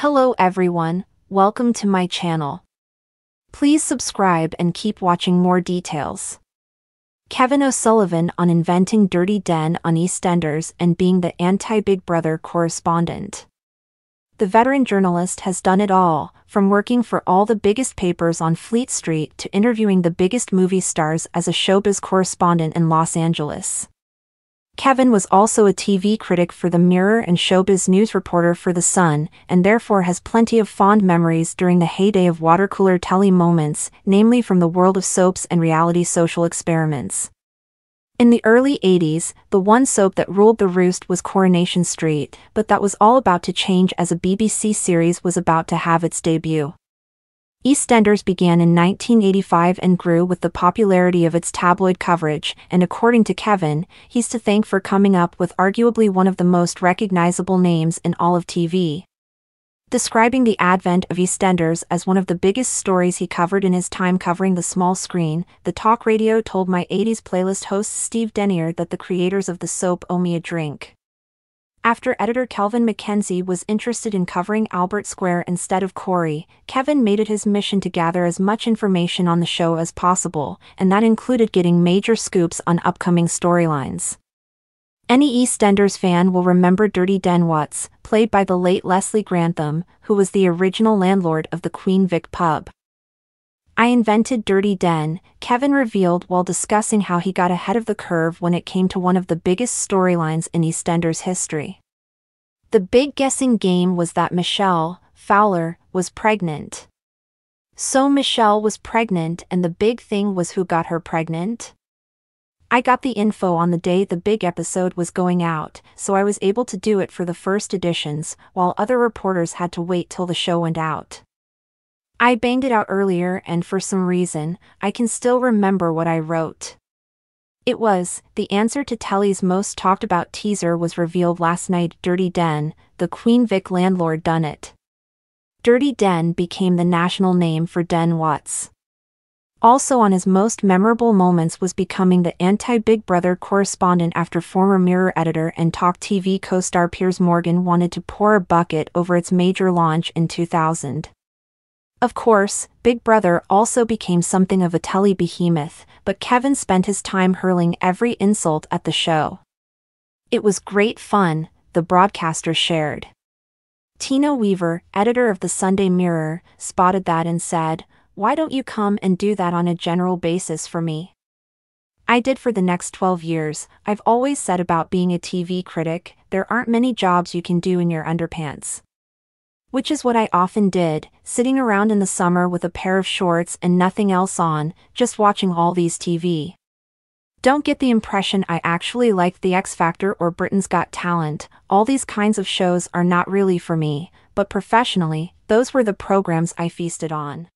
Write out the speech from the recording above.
Hello everyone, welcome to my channel. Please subscribe and keep watching more details. Kevin O'Sullivan on inventing Dirty Den on EastEnders and being the anti-Big Brother correspondent. The veteran journalist has done it all, from working for all the biggest papers on Fleet Street to interviewing the biggest movie stars as a showbiz correspondent in Los Angeles. Kevin was also a TV critic for The Mirror and showbiz news reporter for The Sun, and therefore has plenty of fond memories during the heyday of watercooler telly moments, namely from the world of soaps and reality social experiments. In the early 80s, the one soap that ruled the roost was Coronation Street, but that was all about to change as a BBC series was about to have its debut. EastEnders began in 1985 and grew with the popularity of its tabloid coverage, and according to Kevin, he's to thank for coming up with arguably one of the most recognizable names in all of TV. Describing the advent of EastEnders as one of the biggest stories he covered in his time covering the small screen, the talk radio told My 80s Playlist host Steve Denier that the creators of the soap owe me a drink. After editor Kelvin McKenzie was interested in covering Albert Square instead of Corey, Kevin made it his mission to gather as much information on the show as possible, and that included getting major scoops on upcoming storylines. Any EastEnders fan will remember Dirty Den Watts, played by the late Leslie Grantham, who was the original landlord of the Queen Vic pub. "I invented Dirty Den," Kevin revealed while discussing how he got ahead of the curve when it came to one of the biggest storylines in EastEnders history. The big guessing game was that Michelle, Fowler, was pregnant. So Michelle was pregnant and the big thing was who got her pregnant? I got the info on the day the big episode was going out, so I was able to do it for the first editions, while other reporters had to wait till the show went out. I banged it out earlier and for some reason, I can still remember what I wrote. It was, the answer to telly's most talked about teaser was revealed last night. Dirty Den, the Queen Vic landlord done it. Dirty Den became the national name for Den Watts. Also on his most memorable moments was becoming the anti-Big Brother correspondent after former Mirror editor and Talk TV co-star Piers Morgan wanted to pour a bucket over its major launch in 2000. Of course, Big Brother also became something of a telly behemoth, but Kevin spent his time hurling every insult at the show. "It was great fun," the broadcaster shared. Tina Weaver, editor of the Sunday Mirror, spotted that and said, "Why don't you come and do that on a general basis for me?" I did for the next 12 years. I've always said about being a TV critic, there aren't many jobs you can do in your underpants. Which is what I often did, sitting around in the summer with a pair of shorts and nothing else on, just watching all these TV. Don't get the impression I actually liked The X Factor or Britain's Got Talent. All these kinds of shows are not really for me, but professionally, those were the programs I feasted on.